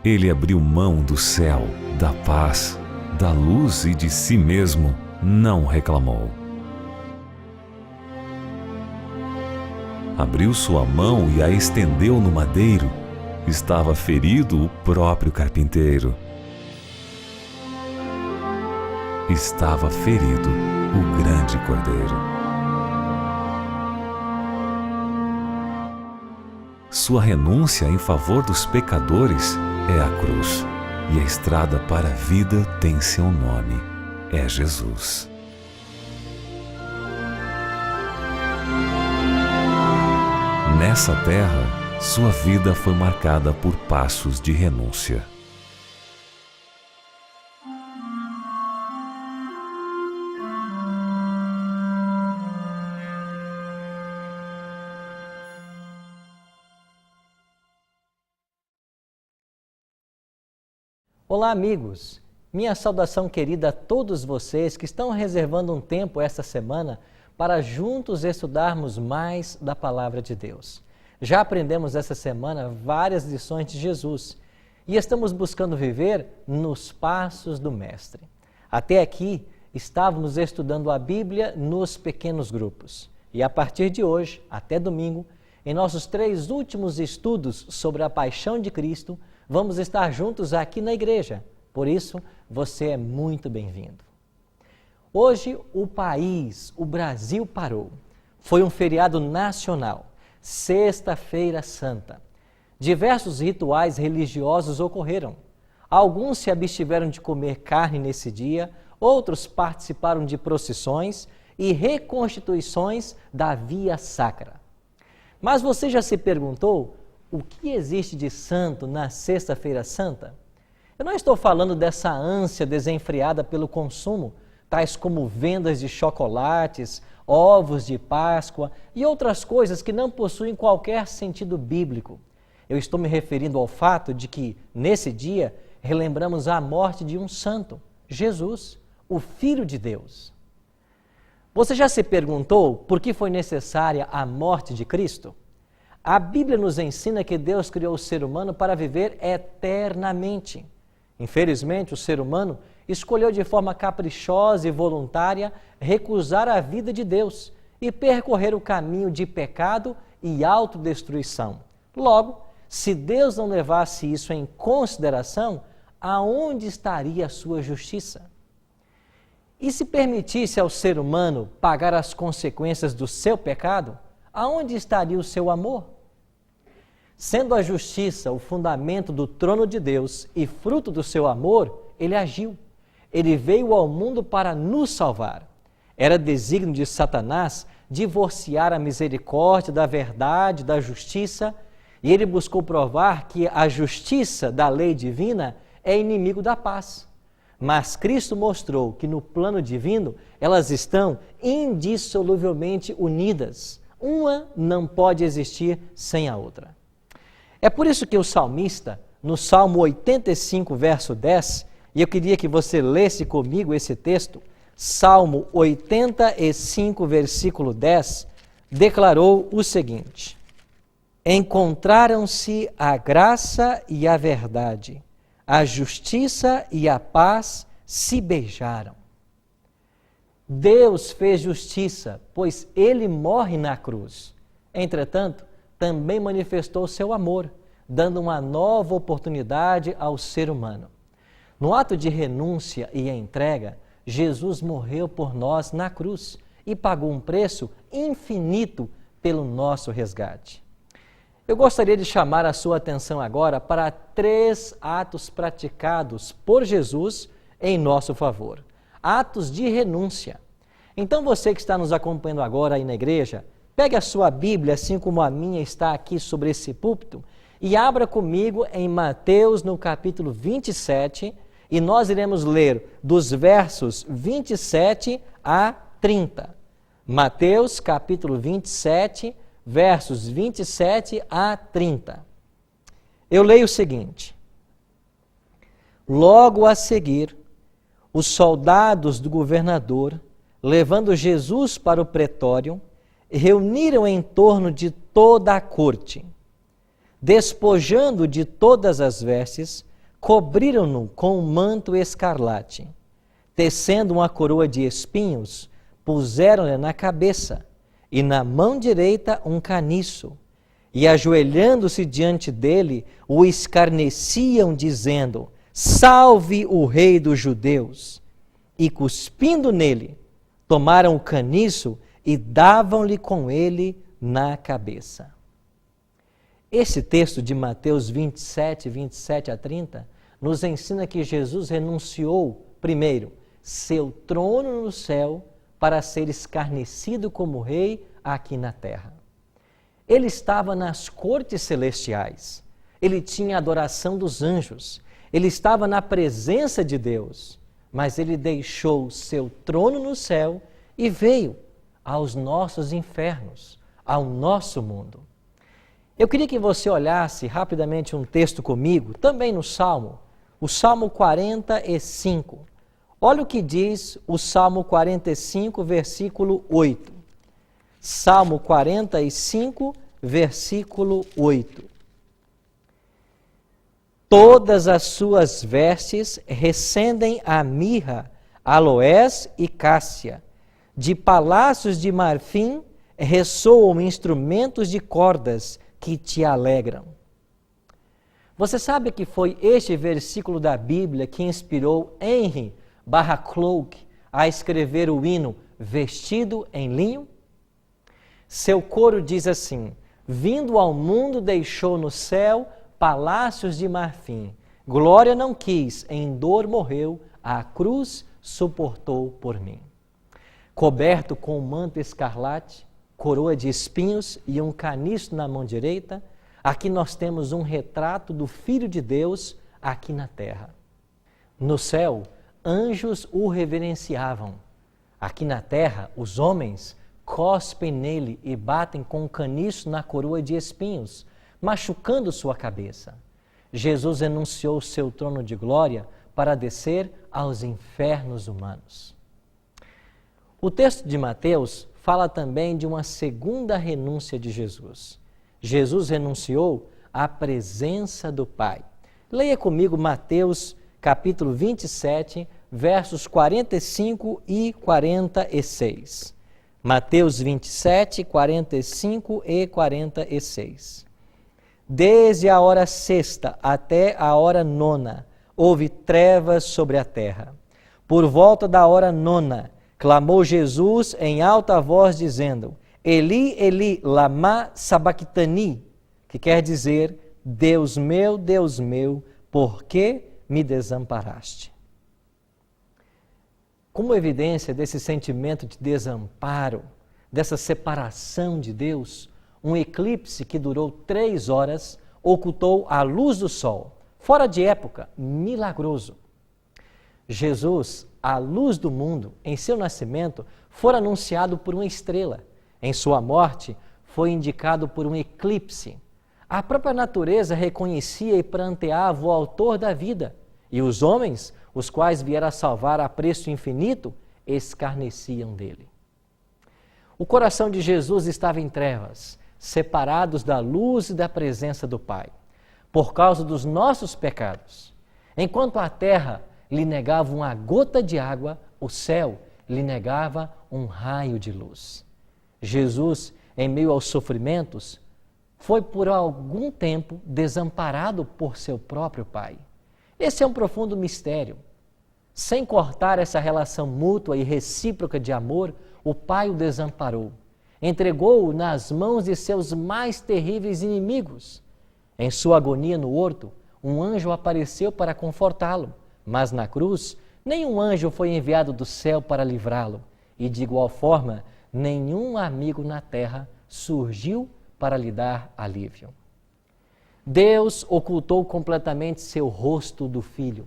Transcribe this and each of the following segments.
Ele abriu mão do céu, da paz, da luz e de si mesmo não reclamou. Abriu sua mão e a estendeu no madeiro. Estava ferido o próprio carpinteiro. Estava ferido o grande Cordeiro. Sua renúncia em favor dos pecadores é a cruz, e a estrada para a vida tem seu nome, é Jesus. Nessa terra, sua vida foi marcada por passos de renúncia. Olá, amigos! Minha saudação querida a todos vocês que estão reservando um tempo esta semana para juntos estudarmos mais da Palavra de Deus. Já aprendemos essa semana várias lições de Jesus e estamos buscando viver nos passos do Mestre. Até aqui, estávamos estudando a Bíblia nos pequenos grupos. E a partir de hoje, até domingo, em nossos 3 últimos estudos sobre a paixão de Cristo, vamos estar juntos aqui na igreja. Por isso, você é muito bem-vindo. Hoje, o país, o Brasil, parou. Foi um feriado nacional, Sexta-feira Santa. Diversos rituais religiosos ocorreram. Alguns se abstiveram de comer carne nesse dia, outros participaram de procissões e reconstituições da Via Sacra. Mas você já se perguntou o que existe de santo na Sexta-feira Santa? Eu não estou falando dessa ânsia desenfreada pelo consumo, tais como vendas de chocolates, ovos de Páscoa e outras coisas que não possuem qualquer sentido bíblico. Eu estou me referindo ao fato de que, nesse dia, relembramos a morte de um santo, Jesus, o Filho de Deus. Você já se perguntou por que foi necessária a morte de Cristo? A Bíblia nos ensina que Deus criou o ser humano para viver eternamente. Infelizmente, o ser humano escolheu de forma caprichosa e voluntária recusar a vida de Deus e percorrer o caminho de pecado e autodestruição. Logo, se Deus não levasse isso em consideração, aonde estaria a sua justiça? E se permitisse ao ser humano pagar as consequências do seu pecado, aonde estaria o seu amor? Sendo a justiça o fundamento do trono de Deus e fruto do seu amor, ele agiu. Ele veio ao mundo para nos salvar. Era desígnio de Satanás divorciar a misericórdia da verdade, da justiça, e ele buscou provar que a justiça da lei divina é inimigo da paz. Mas Cristo mostrou que no plano divino elas estão indissoluvelmente unidas. Uma não pode existir sem a outra. É por isso que o salmista, no Salmo 85, verso 10, e eu queria que você lesse comigo esse texto, Salmo 85, versículo 10, declarou o seguinte: encontraram-se a graça e a verdade, a justiça e a paz se beijaram. Deus fez justiça, pois ele morre na cruz. Entretanto, também manifestou seu amor, dando uma nova oportunidade ao ser humano. No ato de renúncia e entrega, Jesus morreu por nós na cruz e pagou um preço infinito pelo nosso resgate. Eu gostaria de chamar a sua atenção agora para 3 atos praticados por Jesus em nosso favor. Atos de renúncia. Então você que está nos acompanhando agora aí na igreja, pegue a sua Bíblia, assim como a minha está aqui sobre esse púlpito, e abra comigo em Mateus no capítulo 27, e nós iremos ler dos versos 27 a 30. Mateus capítulo 27, versos 27 a 30. Eu leio o seguinte: logo a seguir, os soldados do governador, levando Jesus para o pretório, reuniram em torno de toda a corte. Despojando de todas as vestes, Cobriram-no com um manto escarlate. Tecendo uma coroa de espinhos, puseram-lhe na cabeça, e na mão direita um caniço. E ajoelhando-se diante dele, o escarneciam, dizendo: Salve o rei dos judeus! E cuspindo nele, tomaram o caniço e davam-lhe com ele na cabeça. Esse texto de Mateus 27 a 30, nos ensina que Jesus renunciou, primeiro, seu trono no céu para ser escarnecido como rei aqui na terra. Ele estava nas cortes celestiais, ele tinha a adoração dos anjos, ele estava na presença de Deus, mas ele deixou seu trono no céu e veio aos nossos infernos, ao nosso mundo. Eu queria que você olhasse rapidamente um texto comigo, também no Salmo, o Salmo 45. Olha o que diz o Salmo 45, versículo 8. Salmo 45, versículo 8. Todas as suas vestes recendem a mirra, aloés e cássia. De palácios de marfim ressoam instrumentos de cordas que te alegram. Você sabe que foi este versículo da Bíblia que inspirou Henry Cloak a escrever o hino Vestido em Linho? Seu coro diz assim: Vindo ao mundo deixou no céu palácios de marfim. Glória não quis, em dor morreu, a cruz suportou por mim. Coberto com um manto escarlate, coroa de espinhos e um caniço na mão direita, aqui nós temos um retrato do Filho de Deus aqui na terra. No céu, anjos o reverenciavam. Aqui na terra, os homens cospem nele e batem com um caniço na coroa de espinhos, machucando sua cabeça. Jesus renunciou seu trono de glória para descer aos infernos humanos. O texto de Mateus fala também de uma segunda renúncia de Jesus. Jesus renunciou à presença do Pai. Leia comigo Mateus capítulo 27, versos 45 e 46. Mateus 27, 45 e 46. Desde a hora sexta até a hora nona, houve trevas sobre a terra. Por volta da hora nona, clamou Jesus em alta voz, dizendo: Eli, Eli, lama sabachthani, que quer dizer: Deus meu, por que me desamparaste? Como evidência desse sentimento de desamparo, dessa separação de Deus, um eclipse que durou 3 horas ocultou a luz do sol, fora de época, milagroso. Jesus, a luz do mundo, em seu nascimento, foi anunciado por uma estrela. Em sua morte, foi indicado por um eclipse. A própria natureza reconhecia e pranteava o autor da vida, e os homens, os quais vieram a salvar a preço infinito, escarneciam dele. O coração de Jesus estava em trevas, separados da luz e da presença do Pai, por causa dos nossos pecados. Enquanto a terra lhe negava uma gota de água, o céu lhe negava um raio de luz. Jesus, em meio aos sofrimentos, foi por algum tempo desamparado por seu próprio Pai. Esse é um profundo mistério. Sem cortar essa relação mútua e recíproca de amor, o Pai o desamparou. Entregou-o nas mãos de seus mais terríveis inimigos. Em sua agonia no horto, um anjo apareceu para confortá-lo, mas na cruz, nenhum anjo foi enviado do céu para livrá-lo. E de igual forma, nenhum amigo na terra surgiu para lhe dar alívio. Deus ocultou completamente seu rosto do Filho.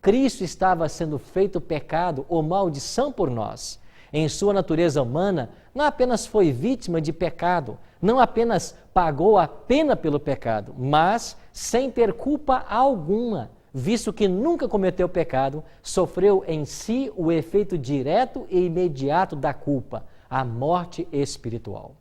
Cristo estava sendo feito pecado ou maldição por nós. Em sua natureza humana, não apenas foi vítima de pecado, não apenas pagou a pena pelo pecado, mas, sem ter culpa alguma, visto que nunca cometeu pecado, sofreu em si o efeito direto e imediato da culpa, a morte espiritual.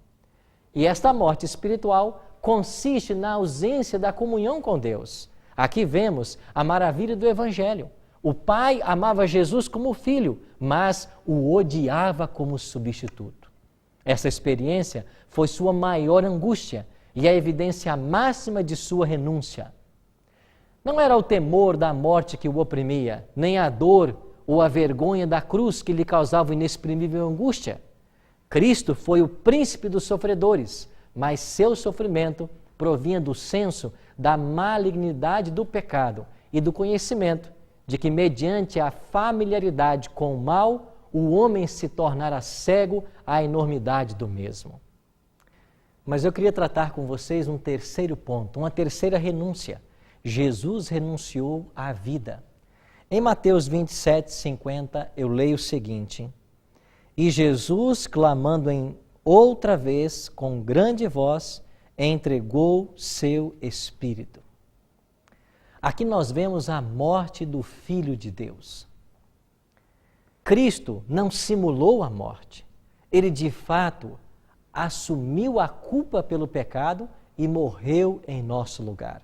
E esta morte espiritual consiste na ausência da comunhão com Deus. Aqui vemos a maravilha do Evangelho. O pai amava Jesus como filho, mas o odiava como substituto. Essa experiência foi sua maior angústia e a evidência máxima de sua renúncia. Não era o temor da morte que o oprimia, nem a dor ou a vergonha da cruz que lhe causava inexprimível angústia. Cristo foi o príncipe dos sofredores, mas seu sofrimento provinha do senso da malignidade do pecado e do conhecimento de que, mediante a familiaridade com o mal, o homem se tornara cego à enormidade do mesmo. Mas eu queria tratar com vocês um terceiro ponto, uma terceira renúncia. Jesus renunciou à vida. Em Mateus 27:50, eu leio o seguinte: E Jesus, clamando em outra vez com grande voz, entregou seu espírito. Aqui nós vemos a morte do Filho de Deus. Cristo não simulou a morte. Ele, de fato, assumiu a culpa pelo pecado e morreu em nosso lugar.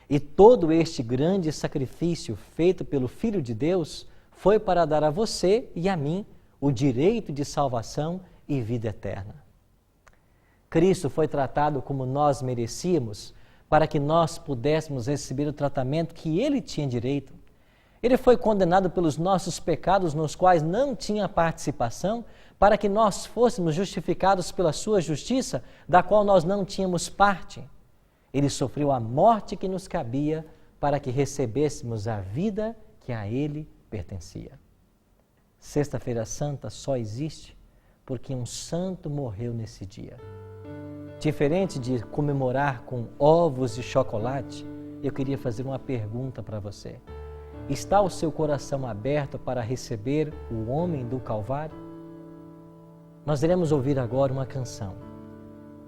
E todo este grande sacrifício feito pelo Filho de Deus foi para dar a você e a mim o direito de salvação e vida eterna. Cristo foi tratado como nós merecíamos para que nós pudéssemos receber o tratamento que Ele tinha direito. Ele foi condenado pelos nossos pecados nos quais não tinha participação, para que nós fôssemos justificados pela sua justiça, da qual nós não tínhamos parte. Ele sofreu a morte que nos cabia para que recebêssemos a vida que a Ele pertencia. Sexta-feira Santa só existe porque um santo morreu nesse dia. Diferente de comemorar com ovos e chocolate, eu queria fazer uma pergunta para você. Está o seu coração aberto para receber o homem do Calvário? Nós iremos ouvir agora uma canção.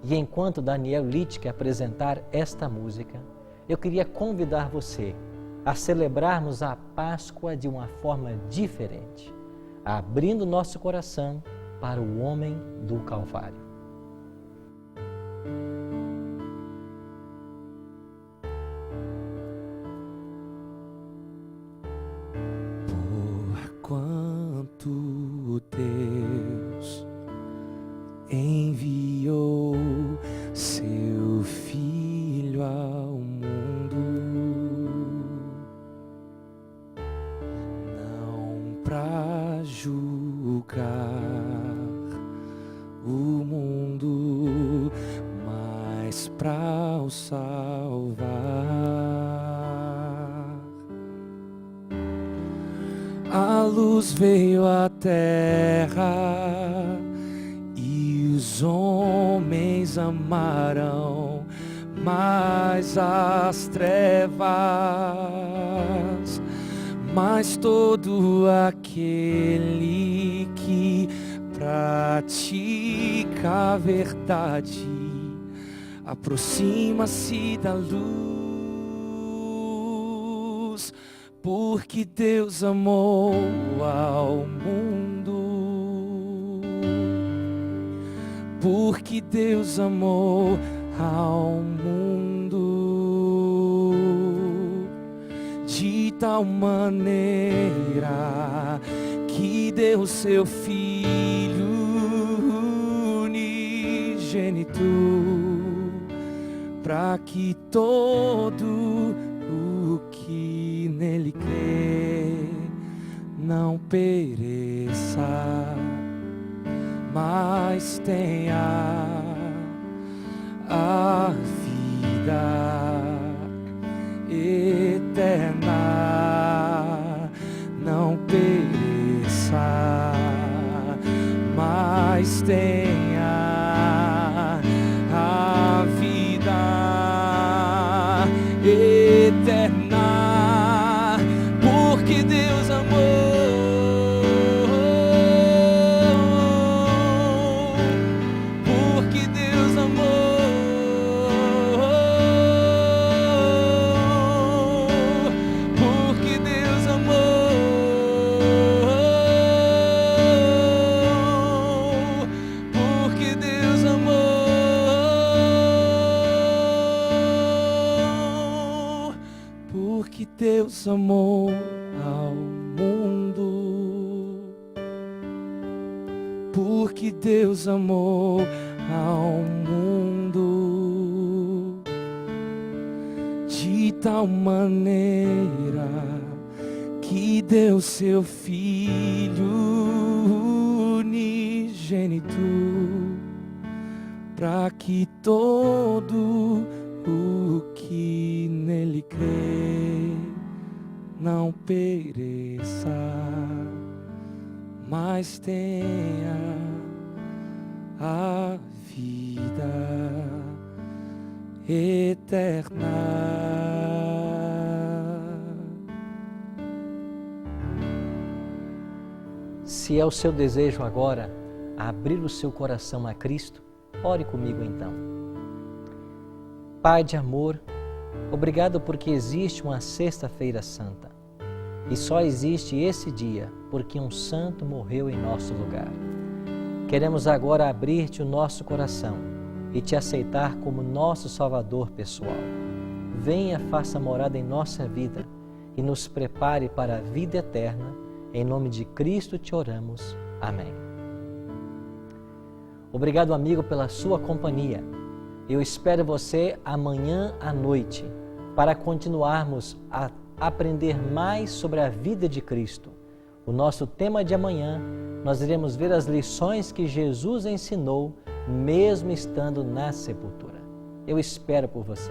E enquanto Daniel Littke apresentar esta música, eu queria convidar você a celebrarmos a Páscoa de uma forma diferente, abrindo nosso coração para o homem do Calvário. Quanto Deus enviou seu Filho ao mundo, não para julgar o mundo, mas para o salvar. A luz veio à terra e os homens amaram mais as trevas, mas todo aquele que pratica a verdade aproxima-se da luz. Porque Deus amou ao mundo, porque Deus amou ao mundo, de tal maneira que deu seu Filho unigênito, para que todo o que nele crê não pereça, mas tenha a vida eterna. Não pereça, mas tenha a vida eterna. Porque Deus amou, porque Deus amou, porque Deus amou, porque Deus amou. Porque Deus amou ao mundo, porque Deus amou ao mundo, de tal maneira que deu seu Filho unigênito, para que todo o que nele crê não pereça, mas tenha a vida eterna. Se é o seu desejo agora abrir o seu coração a Cristo, ore comigo então. Pai de amor, obrigado porque existe uma Sexta-feira Santa. E só existe esse dia porque um santo morreu em nosso lugar. Queremos agora abrir-te o nosso coração e te aceitar como nosso Salvador pessoal. Venha, faça morada em nossa vida e nos prepare para a vida eterna. Em nome de Cristo te oramos. Amém. Obrigado, amigo, pela sua companhia. Eu espero você amanhã à noite para continuarmos a aprender mais sobre a vida de Cristo. O nosso tema de amanhã, nós iremos ver as lições que Jesus ensinou, mesmo estando na sepultura. Eu espero por você.